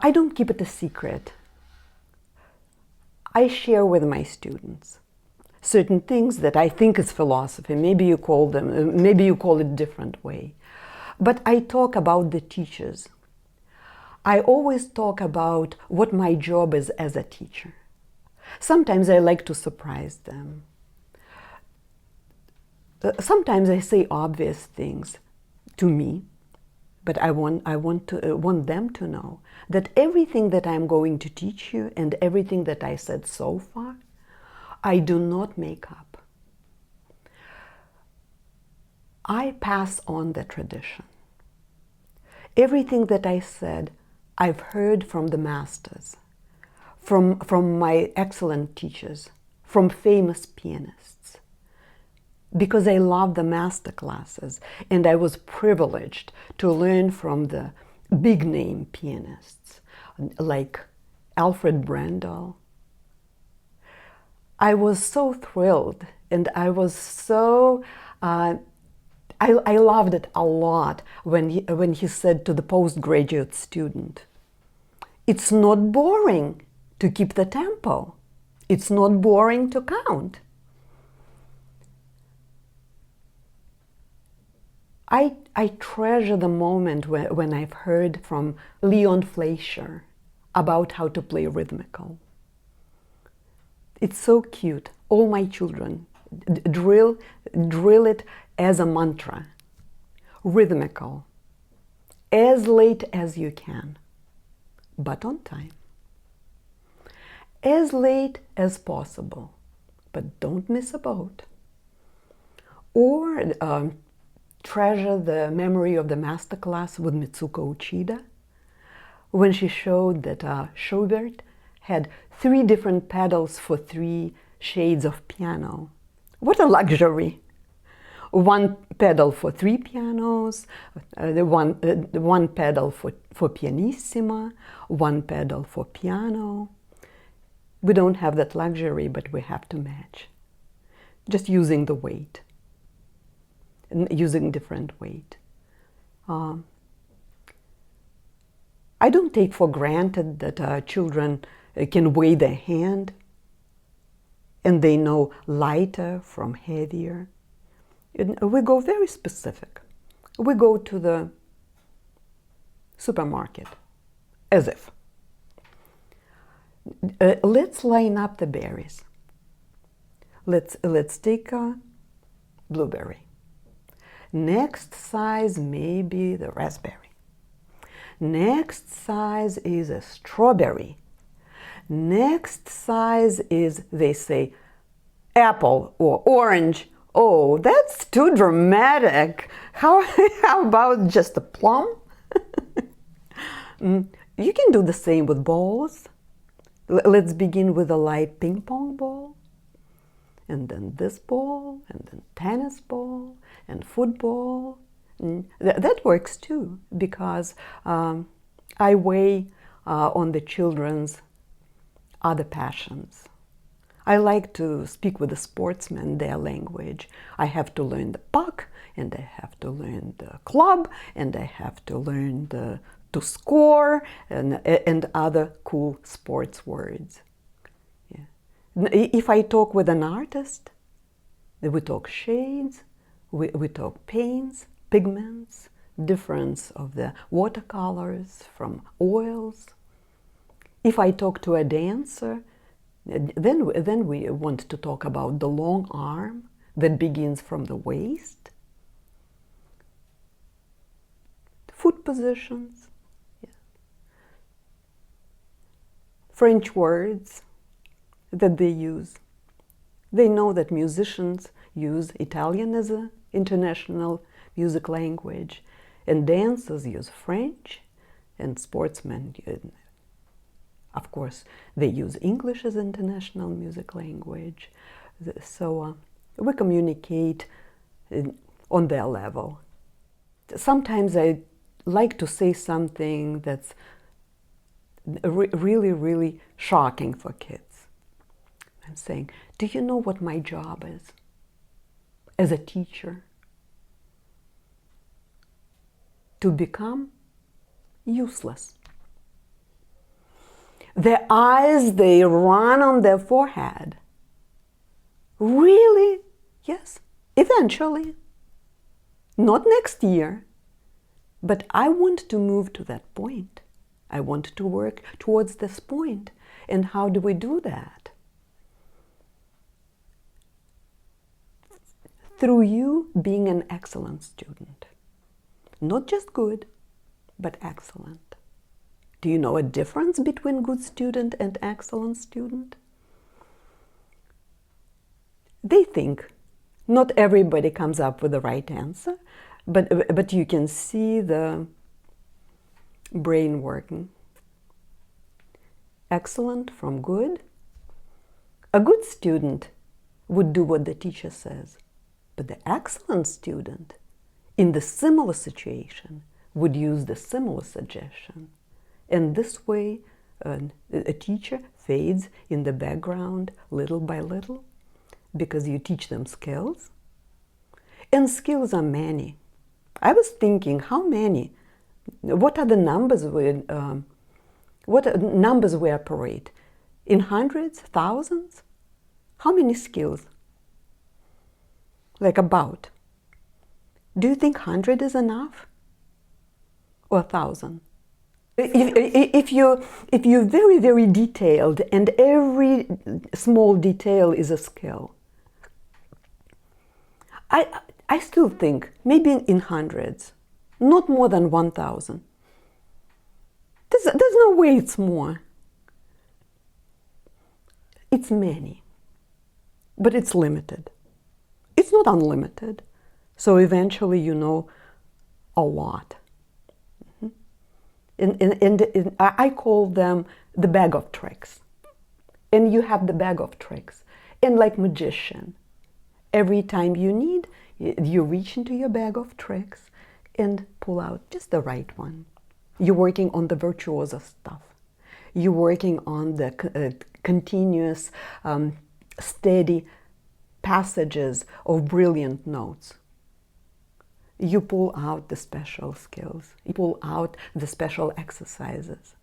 I don't keep it a secret. I share with my students certain things that I think is philosophy. Maybe you call it a different way. But I talk about the teachers. I always talk about what my job is as a teacher. Sometimes I like to surprise them. Sometimes I say obvious things to me, but I want them to know that everything that I'm going to teach you and everything that I said so far, I do not make up. I pass on the tradition. Everything that I said, I've heard from the masters, from my excellent teachers, from famous pianists, because I love the master classes, and I was privileged to learn from the big name pianists like Alfred Brendel. I was so thrilled, and I was so I loved it a lot when he said to the postgraduate student, "It's not boring to keep the tempo. It's not boring to count." I treasure the moment when I've heard from Leon Fleischer about how to play rhythmical. It's so cute. All my children drill it as a mantra. Rhythmical. As late as you can, but on time. As late as possible, but don't miss a boat. Or treasure the memory of the masterclass with Mitsuko Uchida, when she showed that Schubert had 3 different pedals for 3 shades of piano. What a luxury! 1 pedal for 3 pianos, one pedal for pianissima, 1 pedal for piano. We don't have that luxury, but we have to match. Just using the weight, and using different weight. I don't take for granted that children can weigh their hand and they know lighter from heavier. And we go very specific. We go to the supermarket, as if. Let's line up the berries. Let's take a blueberry. Next size may be the raspberry. Next size is a strawberry. Next size is, they say, apple or orange. Oh, that's too dramatic. How about just a plum? You can do the same with balls. Let's begin with a light ping pong ball, and then this ball, and then tennis ball, and football. That works too, because I weigh on the children's other passions. I like to speak with the sportsmen their language. I have to learn the puck, and I have to learn the club, and I have to learn to score, and other cool sports words. Yeah. If I talk with an artist, we talk shades, we talk paints, pigments, difference of the watercolors from oils. If I talk to a dancer, then we want to talk about the long arm that begins from the waist, foot positions, yeah. French words that they use. They know that musicians use Italian as an international music language, and dancers use French, and sportsmen, of course, they use English as international music language. So we communicate on their level. Sometimes I like to say something that's really, really shocking for kids. I'm saying, do you know what my job is as a teacher? To become useless. Their eyes, they run on their forehead. Really? Yes, eventually. Not next year. But I want to move to that point. I want to work towards this point. And how do we do that? Through you being an excellent student. Not just good, but excellent. Do you know a difference between good student and excellent student? They think. Not everybody comes up with the right answer, but you can see the brain working. Excellent from good. A good student would do what the teacher says, but the excellent student, in the similar situation, would use the similar suggestion. And this way, a teacher fades in the background little by little, because you teach them skills. And skills are many. I was thinking, how many? What are the numbers we operate? In hundreds, thousands? How many skills? Like about. Do you think 100 is enough? Or 1,000? If you're very, very detailed and every small detail is a skill, I still think maybe in hundreds, not more than 1,000. There's no way it's more. It's many, but it's limited. It's not unlimited. So eventually you know a lot. And I call them the bag of tricks. And you have the bag of tricks. And like magician, every time you need, you reach into your bag of tricks and pull out just the right one. You're working on the virtuoso stuff. You're working on the continuous, steady passages of brilliant notes. You pull out the special skills. You pull out the special exercises.